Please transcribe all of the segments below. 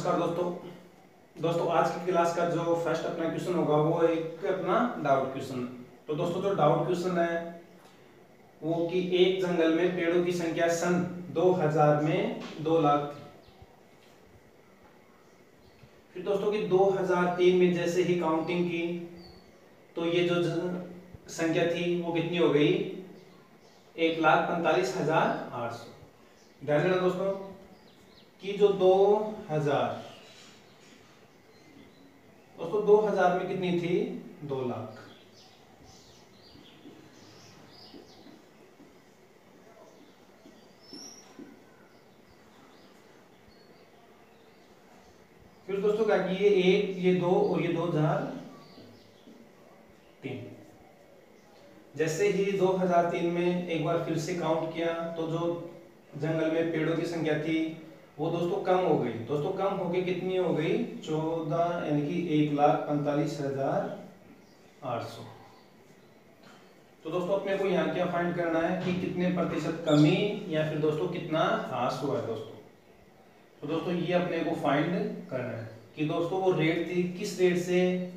नमस्कार दोस्तों आज की क्लास का जो फर्स्ट अपना क्वेश्चन होगा वो एक अपना डाउट क्वेश्चन। तो दोस्तों जो डाउट क्वेश्चन है वो कि एक जंगल में पेड़ों की संख्या सन 2000 में 2 लाख थी। फिर दोस्तों की 2003 में जैसे ही काउंटिंग की तो ये जो संख्या थी वो कितनी हो गई, 1,45,800। ध्यान देना दोस्तों कि जो 2000 में कितनी थी, 2 लाख। फिर दोस्तों क्या कि ये 1 ये 2 और ये 2003। जैसे ही 2003 में एक बार फिर से काउंट किया तो जो जंगल में पेड़ों की संख्या थी वो दोस्तों कम हो गई। दोस्तों कम होके कितनी हो गई, 14 यानी कि 1,45,800। तो दोस्तों अपने को यहाँ क्या फाइंड करना है कि कितने प्रतिशत कमी या फिर दोस्तों कितना ह्रास हुआ है दोस्तों। तो दोस्तों ये अपने को फाइंड करना है कि दोस्तों वो रेट थी, किस रेट से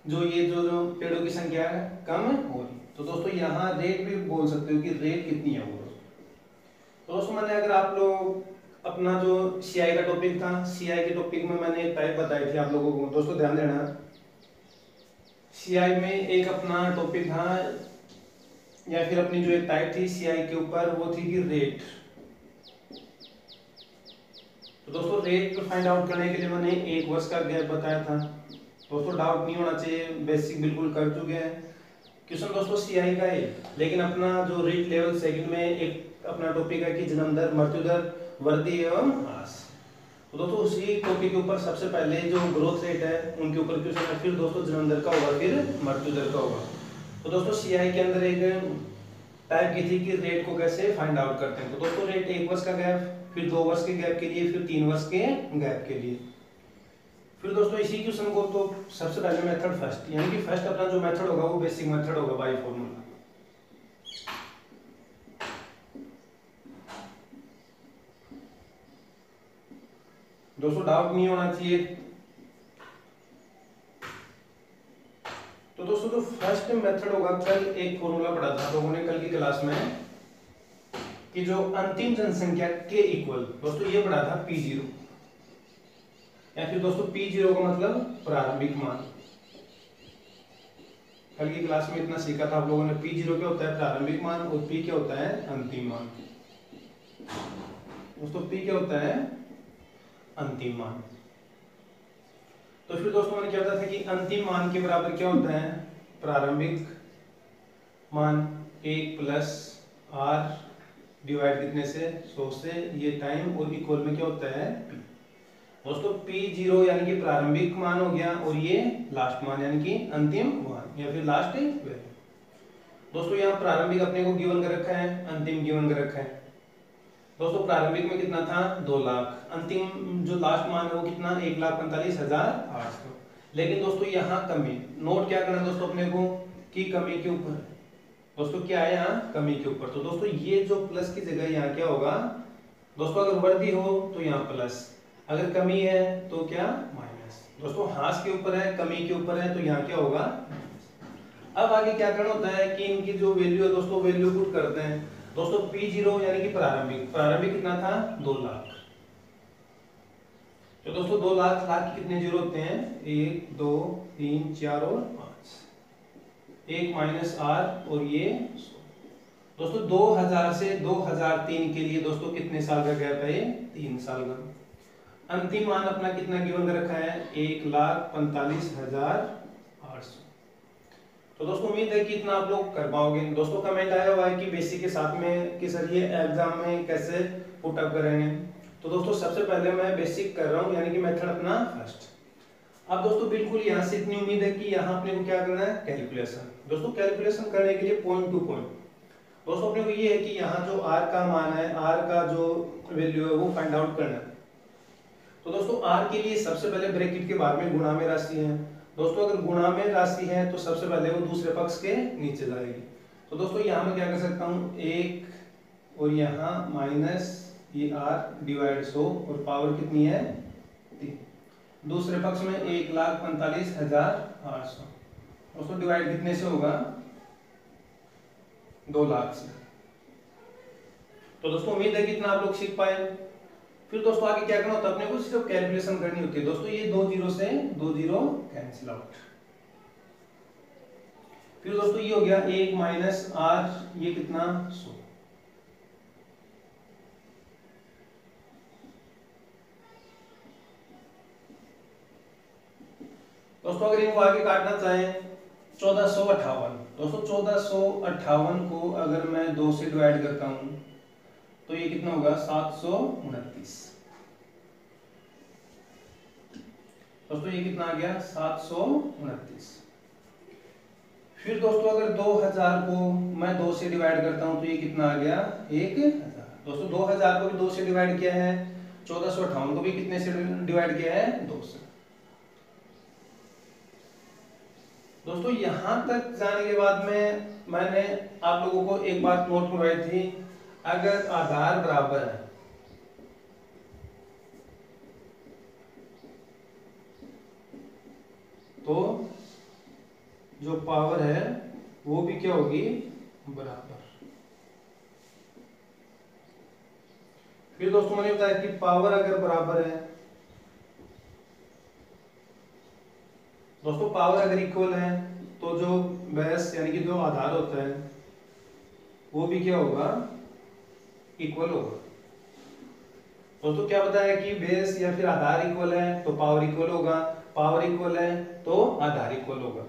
जो ये जो पेड़ों की संख्या है कम हो रही। तो दोस्तों यहाँ रेट भी बोल सकते हो कि रेट कितनी है वो। तो दोस्तों मैंने अगर आप लोग अपना जो सीआई का टॉपिक था, सीआई के टॉपिक में मैंने एक टाइप बताई थी आप लोगों को। दोस्तों ध्यान देना, सीआई में एक अपना टॉपिक था या फिर अपनी जो एक टाइप थी सीआई के ऊपर वो थी कि रेट। तो दोस्तों रेट फाइंड आउट करने के लिए मैंने एक वर्ष का गैप बताया था। दोस्तों डाउट नहीं होना चाहिए, बेसिक बिल्कुल कर चुके हैं। क्वेश्चन दोस्तों सीआई का है, लेकिन अपना जो रेट लेवल सेकंड में एक अपना टॉपिक है कि जन्म दर, मृत्यु दर, वृद्धि एवं ह्रास। तो दोस्तों उसी टॉपिक के ऊपर सबसे पहले जो ग्रोथ रेट है उनके ऊपर क्वेश्चन है, फिर दोस्तों जन्म दर का होगा, फिर मृत्यु दर का होगा। तो दोस्तों सीआई के अंदर एक टाइप की थी कि रेट को कैसे फाइंड आउट करते हैं। तो दोस्तों रेट 1 वर्ष का गैप, फिर 2 वर्ष के गैप के लिए, फिर 3 वर्ष के गैप के लिए। फिर दोस्तों इसी क्वेश्चन को तो सबसे पहले मेथड फर्स्ट, यानी कि फर्स्ट अपना जो मेथड होगा वो बेसिक मेथड होगा बाय फॉर्मूला। दोस्तों डाउट नहीं होना चाहिए। तो दोस्तों जो फर्स्ट मेथड होगा, कल एक फॉर्मूला पढ़ा था लोगों ने कल की क्लास में कि जो अंतिम जनसंख्या के इक्वल, दोस्तों ये पढ़ा था P0, या फिर दोस्तों P0 का मतलब प्रारंभिक मान। कल की क्लास में इतना सीखा था आप लोगों ने, P0 क्या होता है प्रारंभिक मान और P क्या होता है अंतिम मान। दोस्तों P क्या होता है अंतिम मान। तो फिर दोस्तों मैंने क्या बताया था कि अंतिम मान के बराबर क्या होता है प्रारंभिक मान 1 प्लस r डिवाइड कितने से 100 से, ये टाइम, और इक्वल में क्या होता है P। दोस्तों P0 यानी कि प्रारंभिक मान हो गया और ये लास्ट मान यानी कि अंतिम मान या फिर लास्ट वैल्यू। दोस्तों यहाँ प्रारंभिक अपने को गिवन कर रखा है, अंतिम गिवन कर रखा है। दोस्तों प्रारंभिक में कितना था 2 लाख, अंतिम जो लास्ट मान है वो कितना 1,45,800। लेकिन दोस्तों यहाँ कमी, नोट क्या करना दोस्तों अपने को कि कमी के ऊपर। दोस्तों क्या है यहाँ कमी के ऊपर। तो दोस्तों ये जो प्लस की जगह यहाँ क्या होगा दोस्तों, अगर वृद्धि हो तो यहाँ प्लस, अगर कमी है तो क्या माइनस। दोस्तों ह्रास के ऊपर है, कमी के ऊपर है, तो यहाँ क्या होगा। अब आगे क्या करना होता है कि इनकी जो वैल्यू है दोस्तों वैल्यू पुट करते हैं। दोस्तों P0 यानी कि प्रारंभिक कितना था 2 लाख। तो दोस्तों 2 लाख, लाख के कितने जीरो होते हैं 1 2 3 4 और 5, 1 माइनस r और ये 100। दोस्तों 2000 से 2003 के लिए दोस्तों कितने साल का गैप है, 3 साल का। अंतिम मान अपना कितना गिवन कर रखा है 1,45,800। तो दोस्तों उम्मीद है कि इतना आप लोग कर पाओगे। दोस्तों कमेंट आया हुआ है कि बेसिक के साथ में कि सर ये एग्जाम में कैसे पुट अप करेंगे। तो दोस्तों सबसे पहले मैं बेसिक कर रहा हूँ, यानी कि मेथड अपना फर्स्ट। अब दोस्तों बिल्कुल यहाँ से इतनी उम्मीद है कि यहाँ अपने को क्या करना है कैलकुलेशन। दोस्तों कैलकुलेशन करने के लिए पॉइंट टू पॉइंट दोस्तों अपने को ये है कि यहाँ जो r का मान है, r का जो वैल्यू है वो फाइंड आउट करना है। तो दोस्तों r के लिए सबसे पहले ब्रैकेट के बाद में गुणा में राशि है। दोस्तों अगर गुणा में राशि है तो सबसे पहले वो दूसरे पक्ष के नीचे जाएगी। तो दोस्तों यहाँ मैं क्या कर सकता हूँ 1 और यहाँ माइनस ये r डिवाइड 100 और पावर कितनी है दूसरे पक्ष में 1,45,800। दोस्तों डिवाइड कितने से होगा? 2 लाख से। तो दोस्तों उम्मीद है कि इतना आप लोग सीख पाए। फिर दोस्तों आगे क्या करना होता है, अपने को सिर्फ कैलकुलेशन करनी होती है। दोस्तों ये 2 जीरो से 2 जीरो कैंसिल आउट। फिर दोस्तों ये हो गया 1 माइनस आर, ये कितना 100। दोस्तों अगर इनको आगे काटना चाहें 1458। दोस्तों 1458 को अगर मैं 2 से डिवाइड करता हूं तो ये कितना होगा 729। दोस्तों ये कितना आ गया 729। फिर दोस्तों अगर 2000 को मैं 2 से डिवाइड करता हूं तो ये कितना आ गया 1000। दोस्तों 2000 को भी 2 से डिवाइड किया है, 1458 को भी कितने से डिवाइड किया है 2 से। दोस्तों यहां तक जाने के बाद में मैंने आप लोगों को एक बात नोट करवाई थी, अगर आधार बराबर है तो जो पावर है वो भी क्या होगी बराबर। फिर दोस्तों मैंने बताया कि पावर अगर बराबर है, दोस्तों पावर अगर इक्वल है तो जो बेस यानी कि जो आधार होता है वो भी क्या होगा इक्वल होगा। दोस्तों क्या बताया कि बेस या फिर आधार इक्वल है तो पावर इक्वल होगा, पावर इक्वल है तो आधार इक्वल होगा।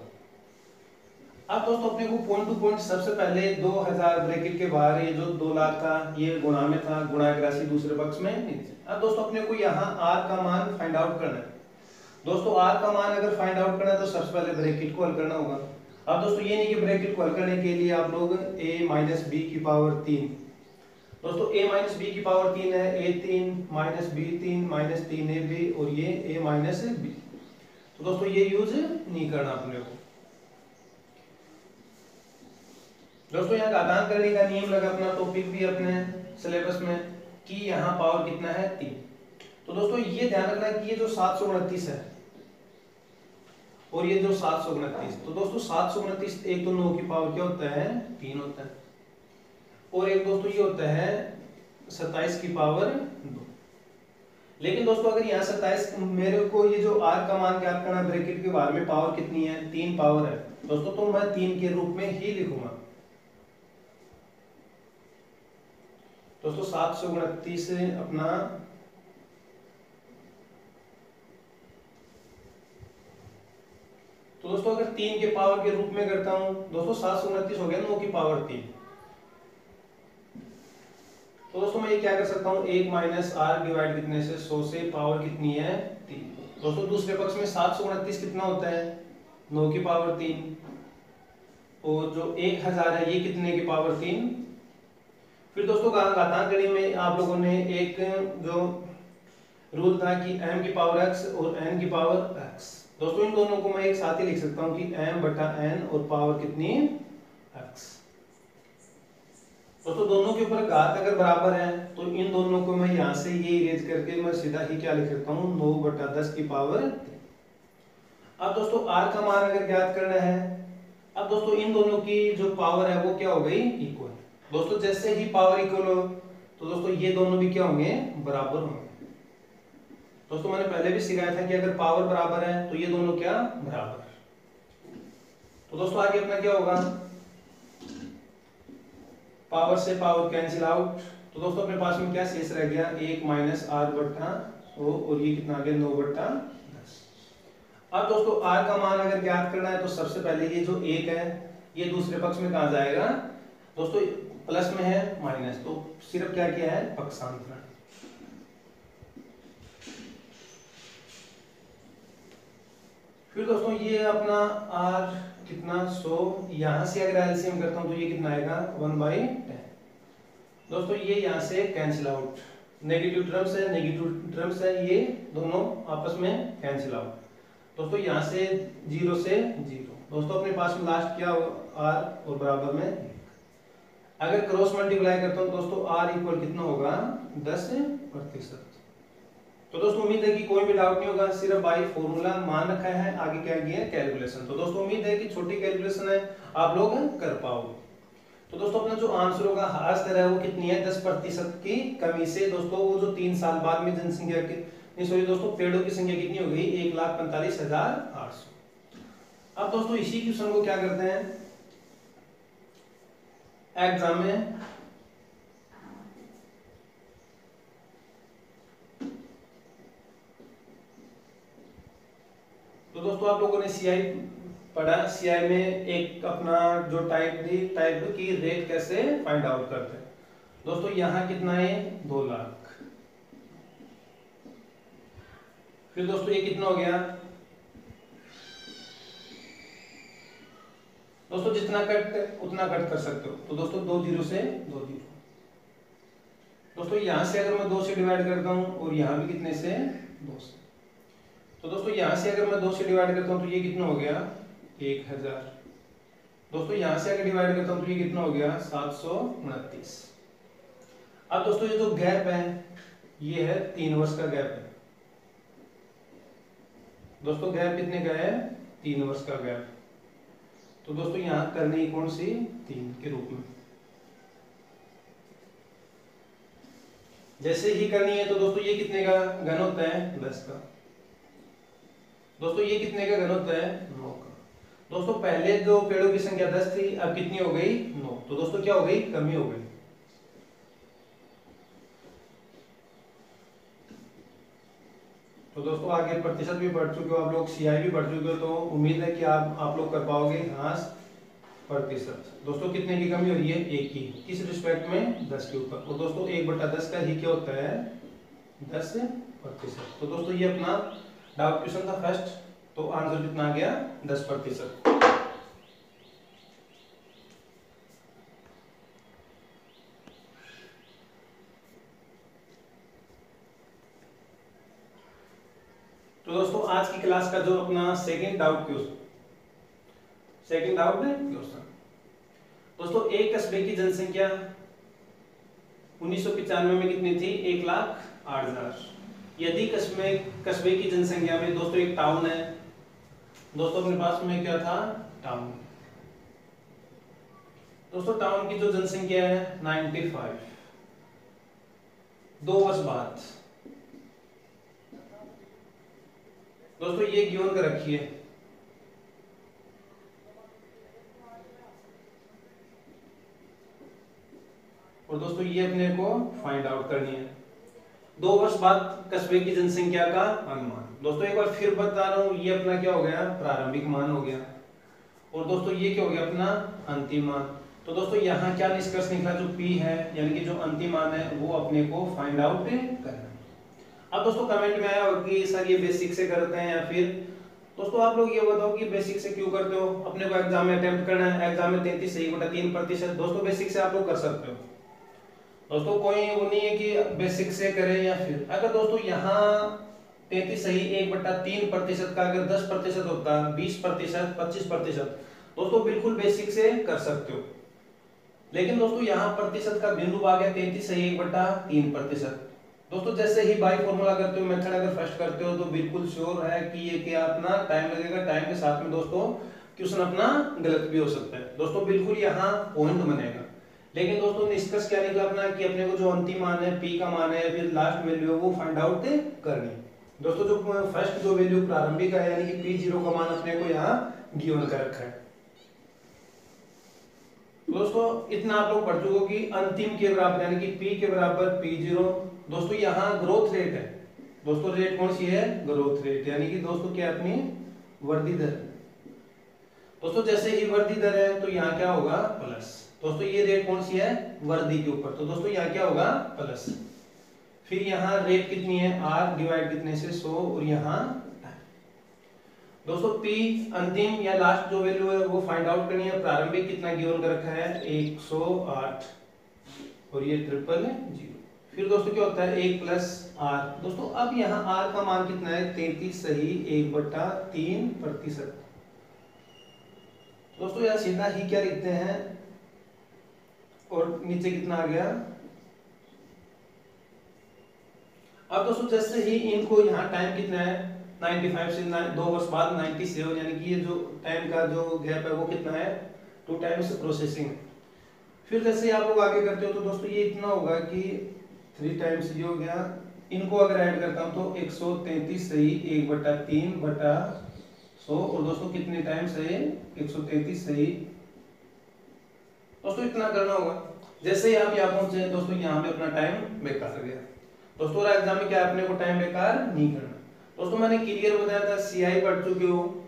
अब दोस्तों अपने को पॉइंट टू पॉइंट सबसे पहले 2000 ब्रैकेट के बाहर ये जो 2 लाख था ये गुणा में था, गुणा की राशि दूसरे पक्ष में नीचे। अब दोस्तों अपने को यहाँ आर का मान फाइंड आउट करना है। दोस्तों आर का मान अगर फाइंड आउट करना है तो सबसे पहले ब्रैकेट को हल करना होगा। अब दोस्तों ये नहीं कि ब्रैकेट को हल करने के लिए आप लोग a माइनस बी की पावर 3, दोस्तों a माइनस बी की पावर 3 है, a3 minus b3 minus 3ab और ये a माइनस b। तो दोस्तों ये यूज नहीं करना अपने को। दोस्तों यहाँ घातांक करने का नियम लगा, अपना टॉपिक भी अपने सिलेबस में कि यहाँ पावर कितना है 3। तो दोस्तों ये ध्यान रखना कि ये जो 729 है और ये जो 729, तो दोस्तों 729 एक तो 9 की पावर क्या होता है 3 होता है, और एक दोस्तों ये होता है 27 की पावर 2। लेकिन दोस्तों अगर यहाँ 27 मेरे को ये जो आर का मान ज्ञात करना, ब्रैकेट के बाहर में पावर कितनी है 3 पावर है दोस्तों, तो मैं 3 के रूप में ही लिखूंगा। दोस्तों 729 अपना तो दोस्तों अगर 3 के पावर के रूप में करता हूं दोस्तों 729 हो गया 9 की पावर 3। तो दोस्तों मैं ये क्या कर सकता हूं 1 माइनस आर डिवाइड कितने से 100 से, पावर कितनी है 3। दोस्तों दूसरे पक्ष में 729 कितना होता है 9 की पावर 3, और जो 1000 है ये कितने की पावर 3। फिर दोस्तों घातांक गणित में आप लोगों ने एक जो रूल था कि m की पावर x और n की पावर x, दोस्तों इन दोनों को मैं एक साथ ही लिख सकता हूं कि m बटा n और पावर कितनी x। दोस्तों दोनों के ऊपर घात अगर बराबर है तो इन दोनों को मैं यहां से ये इरेज करके मैं सीधा ही क्या लिख सकता हूं 9 बटा 10 की पावर 3। अब दोस्तों r का मान अगर ज्ञात करना है, अब दोस्तों इन दोनों की जो पावर है वो क्या हो गई इक्वल। दोस्तों जैसे ही पावर इक्वल हो तो दोस्तों ये दोनों भी क्या होंगे बराबर होंगे। दोस्तों मैंने पहले भी सिखाया था कि अगर पावर बराबर है तो ये दोनों क्या बराबर। तो दोस्तों आगे अपना क्या होगा पावर से पावर कैंसिल आउट। तो दोस्तों अपने पास में क्या शेष रह गया 1 माइनस आर बटा 100 और ये कितना आ गया 9 बटा 10। अब दोस्तों आर का मान अगर ज्ञात करना है तो सबसे पहले ये जो 1 है ये दूसरे पक्ष में कहां जाएगा दोस्तों प्लस में है माइनस, तो सिर्फ क्या किया है पक्षांतरण। फिर दोस्तों ये अपना r कितना 100, यहां से अगर एलसीएम करता हूं तो ये कितना आएगा 1/10। दोस्तों ये यहां से कैंसिल आउट, नेगेटिव टर्म्स है नेगेटिव टर्म्स है ये दोनों आपस में कैंसिल आउट। दोस्तों यहां से 0 से 0, दोस्तों अपने पास में लास्ट क्या r और बराबर में अगर क्रॉस मल्टीप्लाई करता हूं दोस्तों r इक्वल कितना होगा 10%। तो दोस्तों उम्मीद है कि कोई भी डाउट नहीं होगा, सिर्फ बाई फॉर्मूला मान रखा है, आगे क्या किया है कैलकुलेशन। तो दोस्तों उम्मीद है कि छोटी कैलकुलेशन है आप लोग कर पाओगे। तो दोस्तों अपना जो आंसर होगा हास दर है वो कितनी है 10% की कमी से दोस्तों वो जो 3 साल बाद में जनसंख्या की सॉरी दोस्तों पेड़ों की संख्या कितनी हो गई 1,45,800। अब दोस्तों इसी क्वेश्चन को क्या करते हैं एग्जाम में तो दोस्तों आप लोगों ने सीआई पढ़ा, सीआई में एक अपना जो टाइप की रेट कैसे फाइंड आउट करते हैं। दोस्तों यहाँ कितना है 2 लाख। फिर दोस्तों ये कितना हो गया दोस्तों जितना कट उतना कट कर सकते हो। तो दोस्तों 2 जीरो से 2 जीरो। दोस्तों यहां से अगर मैं 2 से डिवाइड करता हूं और यहां भी कितने से 2 से, तो दोस्तों यहां से अगर मैं 2 से डिवाइड करता हूं तो ये कितना हो गया 1000। दोस्तों यहां से अगर डिवाइड करता हूं तो ये कितना हो गया 729। अब दोस्तों ये जो गैप है ये है 3 वर्ष का गैप है। दोस्तों गैप कितने का है 3 वर्ष का गैप। तो दोस्तों यहां करनी कौन सी 3 के रूप में जैसे ही करनी है। तो दोस्तों ये कितने का घन होता है 10 का। दोस्तों ये कितने का घन होता है 9 का। दोस्तों पहले जो पेड़ों की संख्या 10 थी अब कितनी हो गई 9। तो दोस्तों क्या हो गई कमी हो गई। तो दोस्तों आगे प्रतिशत भी पढ़ चुके हो आप लोग, सीआई भी पढ़ चुके हो, तो उम्मीद है कि आप लोग कर पाओगे हास प्रतिशत। दोस्तों कितने की कमी हो रही है 1 की, किस रिस्पेक्ट में 10 के ऊपर। और दोस्तों 1/10 का ही क्या होता है 10%। तो दोस्तों ये अपना डाउट क्वेश्चन था फर्स्ट, तो आंसर कितना आ गया 10%। तो दोस्तों आज की क्लास का जो अपना सेकंड डाउट क्वेश्चन दोस्तों एक कस्बे की जनसंख्या 1995 में कितनी थी 1,08,000। यदि कस्बे की जनसंख्या में दोस्तों एक टाउन है, दोस्तों अपने पास में क्या था टाउन। दोस्तों टाउन की जो जनसंख्या है 95। 2 वर्ष बाद दोस्तों ये गिवन कर रखी है। और दोस्तों ये अपने को फाइंड आउट करनी है 2 वर्ष बाद कस्बे की जनसंख्या का अनुमान। दोस्तों एक बार फिर बता रहा हूं ये अपना क्या हो गया प्रारंभिक मान हो गया और दोस्तों ये क्या हो गया अपना अंतिम मान। तो दोस्तों यहाँ क्या निष्कर्ष निकला जो P है यानी कि जो अंतिम मान है वो अपने को फाइंड आउट करना है। अब दोस्तों कमेंट में आया होगा कि सर ये बेसिक से करते हैं या फिर दोस्तों आप लोग ये बताओ कि बेसिक से क्यों करते हो। अपने को एग्जाम में अटेम्प्ट करना है, एग्जाम में 33 सही बटा 3%। दोस्तों बेसिक से आप लोग कर सकते हो। दोस्तों कोई वो नहीं है कि बेसिक से करें या फिर अगर दोस्तों यहाँ 33 सही 1/3% का अगर 10% होता 20% 25% दोस्तों बिल्कुल बेसिक से कर सकते हो। लेकिन दोस्तों यहाँ प्रतिशत का बिंदु आ गया 33 सही 1/3%। दोस्तों जैसे ही बाई फॉर्मूला करते हो मेथड अगर फर्स्ट करते हो तो बिल्कुल श्योर है कि ये क्या अपना टाइम लगेगा। टाइम के साथ में दोस्तों क्वेश्चन अपना गलत भी हो सकता है। दोस्तों बिल्कुल यहाँ पॉइंट बनेगा। लेकिन दोस्तों निष्कर्ष क्या निकला अपना कि अपने को जो अंतिम मान है P का मान है फिर लास्ट वैल्यू है वो फाइंड आउट करनी। दोस्तों जो फर्स्ट जो वैल्यू प्रारंभिक है यानी कि P0 का मान अपने को यहाँ गिवन कर रखा है। दोस्तों इतना आप लोग पढ़ चुके हो कि अंतिम के बराबर यानी कि P के बराबर P0। दोस्तों यहाँ ग्रोथ रेट है। दोस्तों रेट कौन सी है ग्रोथ रेट यानी कि दोस्तों क्या अपनी वृद्धि दर। दोस्तों जैसे ही वृद्धि दर है तो यहाँ क्या होगा प्लस। दोस्तों ये रेट कौन सी है वृद्धि के ऊपर, तो दोस्तों यहाँ क्या होगा प्लस। फिर यहाँ रेट कितनी है r डिवाइड कितने से 100 और यहाँ दोस्तों P अंतिम या लास्ट जो वैल्यू है वो फाइंड आउट करनी है। प्रारंभिक कितना गिवन कर रखा है 108 और ये 000। फिर दोस्तों क्या होता है 1 प्लस r। दोस्तों अब यहाँ r का मान कितना है 33 सही 1/3%। दोस्तों यहाँ सीधा ही क्या लिखते हैं और नीचे कितना आ गया अब दोस्तों जैसे ही इनको यहाँ टाइम कितना है 95 से 2 वर्ष बाद 97, यानी कि ये जो टाइम का जो गैप है वो कितना है 2 टाइम्स प्रोसेसिंग। फिर जैसे आप लोग आगे करते हो तो दोस्तों ये इतना होगा कि 3 टाइम्स ये हो गया, इनको अगर ऐड करता हूँ तो 133 सही 1/3/100, और दोस्तों कितने टाइम्स है 133 सही। दोस्तों इतना करना होगा। जैसे ही आप यहाँ पहुंचे दोस्तों यहाँ पे अपना टाइम बेकार गया दोस्तों, और एग्जाम में क्या अपने को टाइम बेकार नहीं करना। दोस्तों मैंने क्लियर बताया था सीआई पढ़ चुके हो,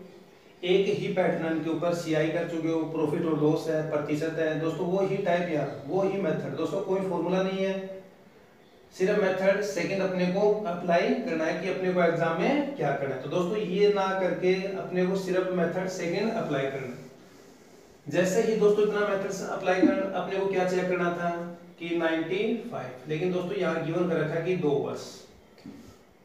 एक ही पैटर्न के ऊपर सीआई कर चुके हो, प्रॉफिट और लॉस है, प्रतिशत है दोस्तों, वो ही टाइप यार वो ही मेथड दोस्तों, कोई फॉर्मूला नहीं है, सिर्फ मेथड सेकंड अपने को अप्लाई करना है कि अपने को एग्जाम में क्या करना है। तो दोस्तों ये ना करके अपने को सिर्फ मेथड सेकंड अप्लाई करना है। जैसे ही दोस्तों इतना मेथड अप्लाई कर अपने को क्या चेक करना था कि 95, लेकिन दोस्तों यहाँ गिवन कर रखा है कि 2 वर्ष,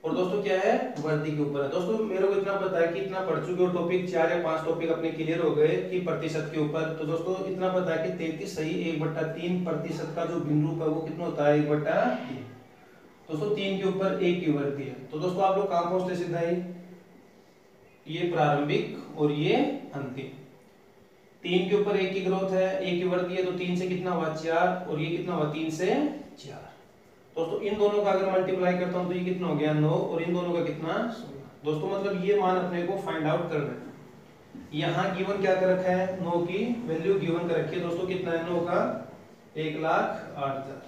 और दोस्तों क्या है वर्दी के ऊपर है। दोस्तों मेरे को इतना पता है कि इतना पढ़ चुके हो टॉपिक, 4 या 5 टॉपिक अपने क्लियर हो गए कि प्रतिशत के ऊपर। तो दोस्तों इतना पता है कि 33 सही 1/3 प्रतिशत का जो बिंदु का वो कितना होता है 1/3। दोस्तों 3 के ऊपर 1 की वर्दी है। तो दोस्तों आप लोग कहां पहुंचते सीधा ही, ये प्रारंभिक और ये अंतिम, 3 के ऊपर 1 की ग्रोथ है, 1 की वर्दी है, तो 3 से कितना हुआ 4, और ये कितना हुआ 3 से 4। दोस्तों इन दोनों का अगर मल्टीप्लाई करता हूं तो ये कितना हो गया 9, और इन दोनों का कितना 16। दोस्तों मतलब ये मान अपने को फाइंड आउट करना है। यहाँ गिवन क्या कर रखा है 9 की वैल्यू गिवन कर रखी है दोस्तों, कितना है 9 का 1,08,000।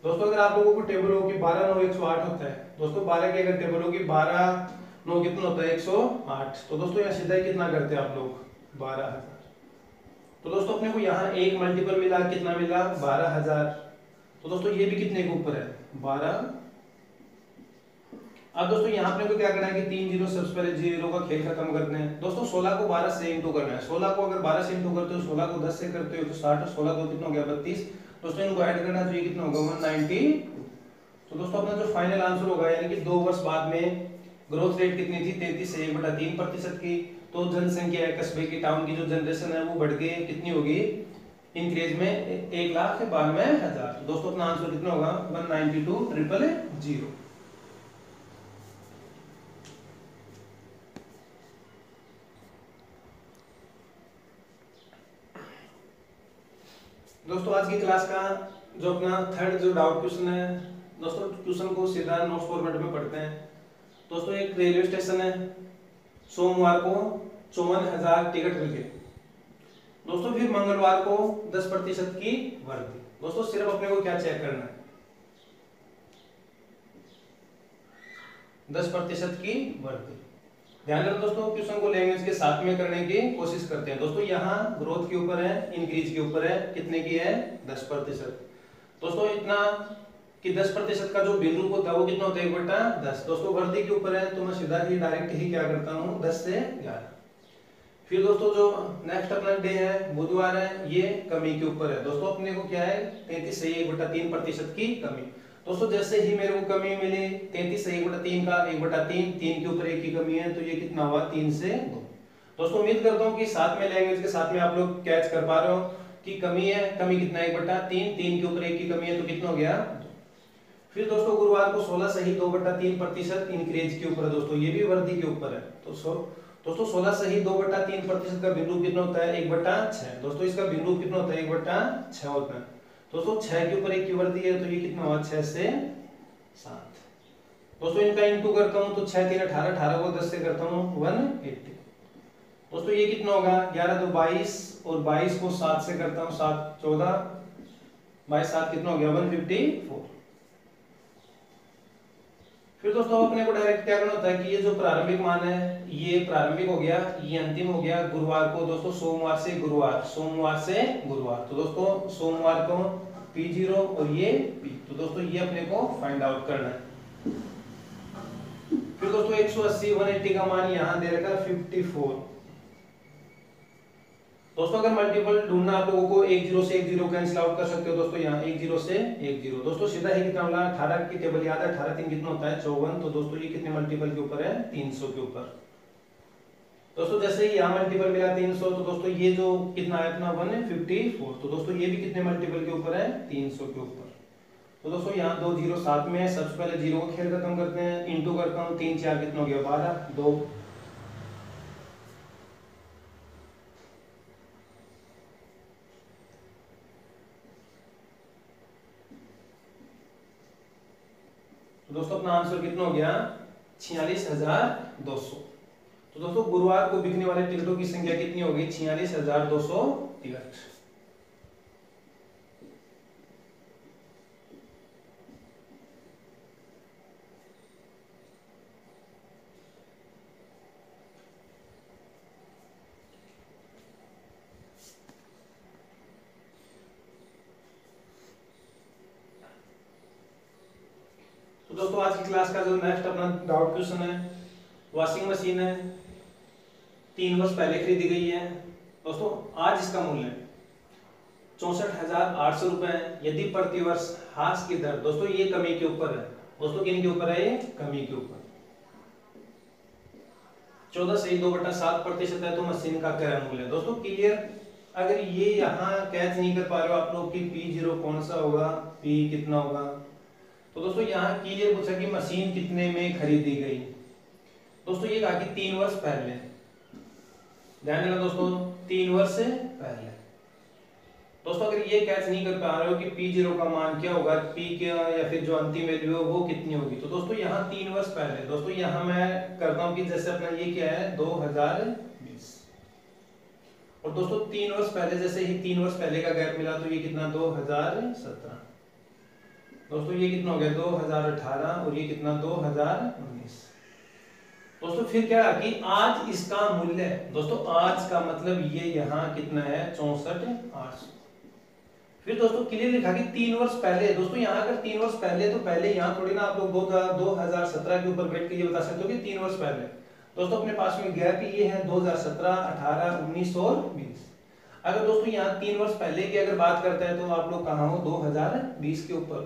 दोस्तों अगर आप लोगों को टेबल हो कि 12 9 108 होता है दोस्तों, 12 की अगर टेबल हो कि 12 9 कितना होता है 108, तो दोस्तों यहाँ सीधा कितना करते हैं आप लोग 12,000। तो दोस्तों अपने को यहाँ एक मल्टीपल मिला, कितना मिला 12,000। तो दोस्तों ये भी कितने के ऊपर है 12। अब दोस्तों यहाँ अपने को क्या करना है कि 3 जीरो सबसे पहले जीरो का खेल खत्म करते हैं दोस्तों। 16 को 12 से इंटू करना है, 16 को अगर 12 से इंटू करते हो, 16 को 10 से करते हो तो 60, 16 को कितना हो गया 32। दोस्तों इनको ऐड करना है तो ये कितना होगा 190। तो दोस्तों अपना जो फाइनल आंसर होगा यानी कि 2 वर्ष बाद में ग्रोथ रेट कितनी थी 33 से 1/3% की। तो जनसंख्या कस्बे की टाउन की जो जनरेशन है वो बढ़ के कितनी होगी इंक्रीज में 1,92,000। तो दोस्तों अपना आंसर कितना होगा 192,000। दोस्तों आज की क्लास का जो अपना थर्ड जो डाउट क्वेश्चन है दोस्तों, क्वेश्चन को सीधा नोट्स फॉर्मेट में पढ़ते हैं। दोस्तों एक रेलवे स्टेशन है, सोमवार को 54,000 टिकट मिल गए दोस्तों, फिर मंगलवार को 10% की वर्दी। दोस्तों सिर्फ अपने को क्या चेक करना है 10% की वर्दी। ध्यान रखो दोस्तों क्वेश्चन को लैंग्वेज के साथ में करने की कोशिश करते हैं। दोस्तों यहाँ ग्रोथ के ऊपर है, इंक्रीज के ऊपर है, कितने की है 10%। दोस्तों इतना कि 10% का जो बिंदु होता है वो कितना होता है 1/10। दोस्तों वर्दी के ऊपर है तो मैं सीधा ही डायरेक्ट ही क्या करता हूँ 10 से 11। फिर दोस्तों जो नेक्स्ट अपना डे है बुधवार है, ये कमी के ऊपर है दोस्तों, अपने को क्या है 33 से 1/3% की कमी। दोस्तों जैसे ही मेरे को कमी मिली 33 से 1/3 का 1/3, 3 के ऊपर 1 की कमी है तो ये कितना हुआ 3 से 2। दोस्तों उम्मीद करता हूँ कि साथ में लैंग्वेज के साथ में आप लोग कैच कर पा रहे हो कि कमी है, कमी कितना 1/3, 3 के ऊपर 1 की कमी है तो कितना हो गया 2। फिर दोस्तों गुरुवार को 16 सही 2/3% इंक्रीज के ऊपर है दोस्तों, ये भी वर्दी के ऊपर है। तो दोस्तों 16 सही 2/3% का बिंदु कितना होता है 1/6। दोस्तों इसका बिंदु कितना होता है 1/6 होता है। दोस्तों 6 के ऊपर 1 की वर्दी है तो ये कितना हुआ 6 से 7। दोस्तों इनका इंटू करता हूं तो 6 3 18, 18 को 10 से करता हूं 180। दोस्तों ये कितना होगा 11 2 22, और 22 को 7 से करता हूं 7 14, 22 7 कितना हो गया 154। फिर दोस्तों अपने को डायरेक्ट क्या करना होता है कि ये जो प्रारंभिक मान है ये प्रारंभिक हो गया, ये अंतिम हो गया। गुरुवार को दोस्तों सोमवार से गुरुवार, सोमवार से गुरुवार, तो दोस्तों सोमवार को P0 और ये P, तो दोस्तों ये अपने को फाइंड आउट करना है। फिर दोस्तों 180 180 का मान यहाँ दे रखा 54। दोस्तों अगर मल्टीपल ढूंढना आप लोगों को 10 से 10 कैंसिल आउट कर सकते हो दोस्तों, यहाँ 10 से 10। दोस्तों सीधा ही कितना मिला 18 की टेबल याद है, 18 3 कितना होता है 54। तो दोस्तों ये कितने मल्टीपल के ऊपर है 300 के ऊपर। दोस्तों जैसे ही यहाँ मल्टीपल मिला 300 तो दोस्तों ये जो कितना है अपना 154। तो दोस्तों ये भी कितने मल्टीपल के ऊपर है 300 के ऊपर। तो दोस्तों यहाँ 2 जीरो साथ में है, सबसे पहले जीरो को खेल खत्म करते हैं, इंटू करता हूँ 3 4 कितना हो गया 12 2। तो दोस्तों अपना आंसर कितना हो गया 46,200। तो दोस्तों गुरुवार को बिकने वाले टिकटों की संख्या कितनी होगी 46,200 टिकट। तो दोस्तों आज की क्लास का जो नेक्स्ट अपना डाउट क्वेश्चन है, वॉशिंग मशीन है 3 वर्ष पहले खरीदी गई है दोस्तों, आज इसका मूल्य 64,800 रुपए है। यदि प्रति वर्ष ह्रास की दर, दोस्तों ये कमी के ऊपर है दोस्तों, किन के ऊपर है ये कमी के ऊपर 14.2/7% है, तो मशीन का क्रय मूल्य है दोस्तों क्लियर। अगर ये यहाँ कैच नहीं कर पा रहे हो आप लोग कि P0 कौन सा होगा, P कितना होगा, तो दोस्तों यहाँ क्लियर पूछा कि मशीन कितने में खरीदी गई। दोस्तों ये कहा कि 3 वर्ष पहले, ध्यान देना दोस्तों 3 वर्ष पहले। दोस्तों अगर ये कैच नहीं कर पा रहे हो कि P0 का मान क्या होगा, P क्या या फिर जो अंतिम वैल्यू है वो कितनी होगी, तो दोस्तों यहाँ 3 वर्ष पहले, दोस्तों यहाँ मैं करता हूँ कि जैसे अपना ये क्या है 2020, और दोस्तों 3 वर्ष पहले जैसे ही 3 वर्ष पहले का गैप मिला तो ये कितना 2017, दोस्तों ये कितना हो गया 2018, और ये कितना 2019। दोस्तों फिर क्या कि आज इसका मूल्य, दोस्तों आज का मतलब ये यहाँ कितना है 64,800। फिर दोस्तों क्लियर लिखा कि 3 वर्ष पहले, दोस्तों यहाँ अगर 3 वर्ष पहले तो पहले यहाँ थोड़ी ना आप लोग 2017 के ऊपर बैठ के ये बता सकते हो कि 3 वर्ष पहले। दोस्तों अपने पास में गैप ये है 2017, 18, 19 और 20। अगर दोस्तों यहाँ 3 वर्ष पहले की अगर बात करते हैं तो आप लोग कहाँ हो 2020 के ऊपर,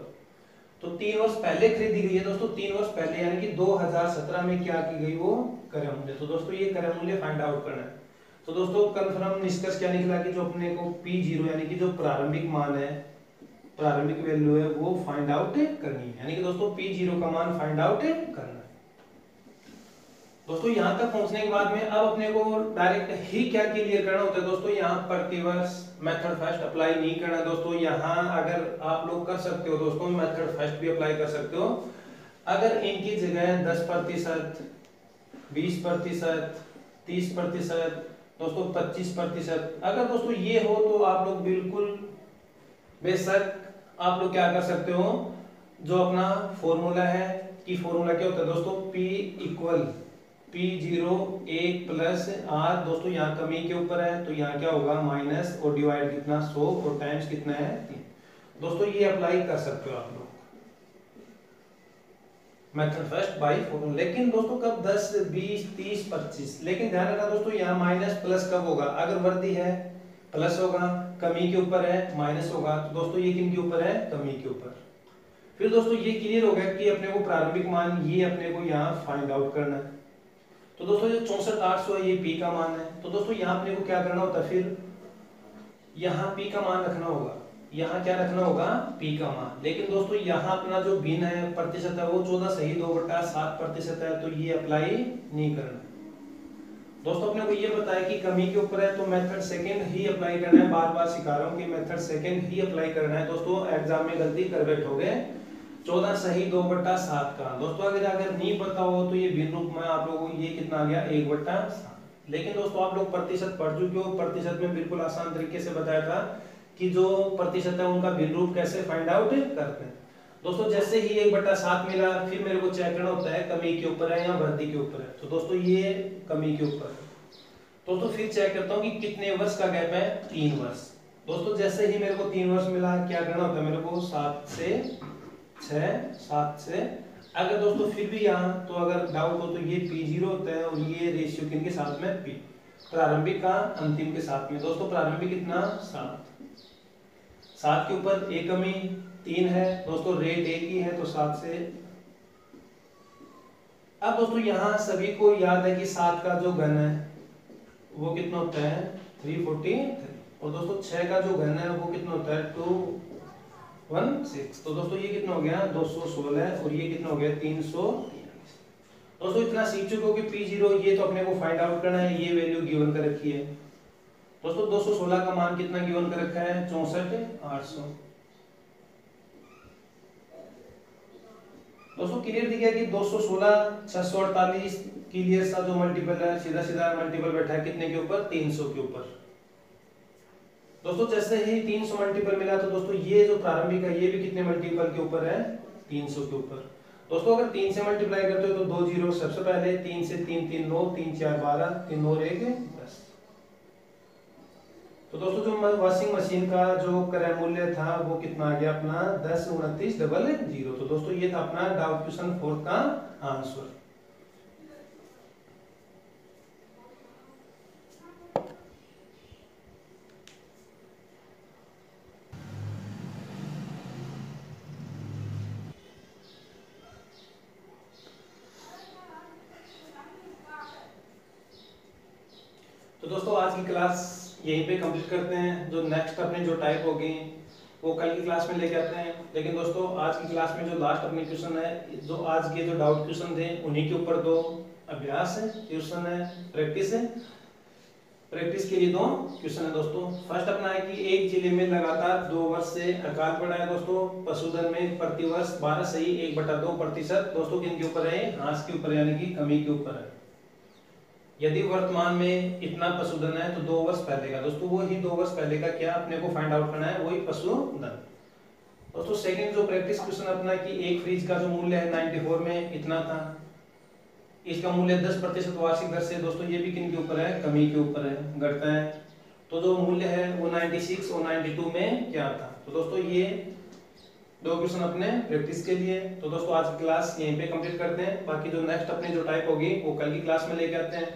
तो 3 वर्ष पहले खरीदी गई है दोस्तों, 3 वर्ष पहले यानी कि 2017 में क्या की गई वो क्रय मूल्य। तो दोस्तों ये क्रय मूल्य फाइंड आउट करना है। तो दोस्तों कंफर्म निष्कर्ष क्या निकला कि जो अपने को P0 यानी कि जो प्रारंभिक मान है, प्रारंभिक वैल्यू है वो फाइंड आउट करनी है, यानी कि दोस्तों P0 का मान फाइंड आउट करना है। दोस्तों यहाँ तक पहुंचने के बाद में अब अपने को डायरेक्ट ही क्या क्लियर करना होता है दोस्तों, यहाँ प्रतिवर्ष मेथड फर्स्ट अप्लाई नहीं करना दोस्तों। यहाँ अगर आप लोग कर सकते हो दोस्तों मेथड फर्स्ट भी अप्लाई कर सकते हो, अगर इनकी जगह 10%, 20%, 30%, दोस्तों 25%, अगर दोस्तों ये हो तो आप लोग बिल्कुल बेशक आप लोग क्या कर सकते हो, जो अपना फॉर्मूला है कि फॉर्मूला क्या होता है दोस्तों P equal P0 1 plus R, दोस्तों यहाँ कमी के ऊपर है तो यहाँ क्या होगा माइनस, और डिवाइड कितना 100 और टाइम्स कितना है 3। दोस्तों ये अप्लाई कर सकते हो आप लोग मेथड फर्स्ट बाय फॉर्मूला। लेकिन दोस्तों कब 10, 20, 30, 25, लेकिन ध्यान रखना दोस्तों यहाँ माइनस प्लस कब होगा, अगर वर्दी है प्लस होगा, कमी के ऊपर है माइनस होगा, तो दोस्तों ये किन के ऊपर है कमी के ऊपर। फिर दोस्तों ये क्लियर हो गया कि अपने को प्रारंभिक मान ये अपने को यहाँ फाइंड आउट करना है। तो दोस्तों जो 64,800 है ये P का मान है, तो दोस्तों यहाँ अपने को क्या करना होता है, फिर यहाँ P का मान रखना होगा, यहाँ क्या रखना होगा P का मान। लेकिन दोस्तों यहाँ अपना जो भिन्न है प्रतिशत है वो 14.2/7% है, तो ये अप्लाई नहीं करना। दोस्तों अपने को ये बताया कि कमी के ऊपर है तो मेथड सेकंड ही अप्लाई करना है, बार बार सिखा रहा हूँ कि मेथड सेकंड ही अप्लाई करना है। दोस्तों एग्जाम में गलती करेक्ट हो गए 14.2/7 का। दोस्तों अगर नहीं पता हो तो ये भिन्न रूप में आप लोगों को ये कितना आ गया 1/7। लेकिन दोस्तों आप लोग प्रतिशत पढ़ चुके हो, प्रतिशत में बिल्कुल आसान तरीके से बताया था कि जो प्रतिशत है उनका भिन्न रूप कैसे फाइंड आउट करते हैं। दोस्तों जैसे ही 1/7 मिला फिर मेरे को चेक करना होता है कमी के ऊपर है या वृद्धि के ऊपर है, तो दोस्तों ये कमी के ऊपर है। दोस्तों फिर चेक करता हूँ कि कितने वर्ष का गैप है 3 वर्ष। दोस्तों जैसे ही मेरे को 3 वर्ष मिला क्या करना होता है मेरे को 7 से 6, 7 से, अगर दोस्तों फिर भी यहाँ तो अगर डाउट हो तो ये P0 होता है और ये रेशियो किनके साथ में P, प्रारंभिक का अंतिम के साथ में। दोस्तों प्रारंभिक कितना 7 के ऊपर एक कमी 3 है, दोस्तों रेट एक ही है तो 7 से। अब दोस्तों यहाँ सभी को याद है कि 7 का जो घन है वो कितना होता है 343, और दोस्तों 6 का जो घन है वो कितना होता है 2, 16। तो दोस्तों ये कितना हो गया 216 और ये कितना हो गया 300। दोस्तों इतना सीख चुके हो कि P0 ये तो अपने को फाइंड आउट करना है, ये वैल्यू गिवन कर रखी है। दोस्तों 216 का मान कितना गिवन कर रखा है 64,800। दोस्तों क्लियर दिख गया कि 216 648 क्लियर सा जो मल्टीपल है, सीधा सीधा मल्टीपल बैठा है कितने के ऊपर 300 के ऊपर। दोस्तों जैसे ही 300 मल्टीपल मिला तो दोस्तों ये जो प्रारंभिक है ये भी कितने मल्टीपल के ऊपर है 300 के ऊपर। दोस्तों अगर 3 से मल्टीप्लाई करते हो तो 2 जीरो सबसे पहले, 3 से 3 3 9, 3 4 12, 3 और 1 10। तो दोस्तों जो वॉशिंग मशीन का जो क्रय मूल्य था वो कितना आ गया अपना 10,29,00। तो दोस्तों ये था अपना डाउट क्वेश्चन 4 का आंसर। तो दोस्तों आज की क्लास यहीं पे कंप्लीट करते हैं। जो नेक्स्ट अपने जो टाइप होगी वो कल की क्लास में लेके आते हैं। लेकिन दोस्तों आज की क्लास में जो लास्ट अपने क्वेश्चन है, जो आज के जो डाउट क्वेश्चन थे उन्हीं के ऊपर 2 अभ्यास है, क्वेश्चन है, प्रैक्टिस है। प्रैक्टिस के लिए 2 क्वेश्चन है दोस्तों। फर्स्ट अपना है कि एक जिले में लगातार 2 वर्ष से अकाल पड़ा है दोस्तों। पशुधन में प्रतिवर्ष 12.1/2%। दोस्तों किन के ऊपर है, ह्रास के ऊपर यानी कि कमी के ऊपर है। यदि वर्तमान में इतना पशुधन है तो 2 वर्ष पहले का, दोस्तों वो ही 2 वर्ष पहले का क्या अपने को फाइंड आउट करना है, वही पशुधन। दोस्तों सेकंड जो प्रैक्टिस क्वेश्चन अपना कि एक फ्रिज का जो मूल्य है 94 में इतना था, इसका मूल्य 10% वार्षिक दर से, दोस्तों ये भी किन के ऊपर है, कमी के ऊपर है, घटता है। तो जो मूल्य है वो 96 और 92 में क्या था। तो दोस्तों ये 2 क्वेश्चन अपने प्रैक्टिस के लिए। तो दोस्तों आज की क्लास यहीं पे कंप्लीट करते हैं। बाकी जो नेक्स्ट अपनी जो टाइप होगी वो कल की क्लास में लेके आते हैं।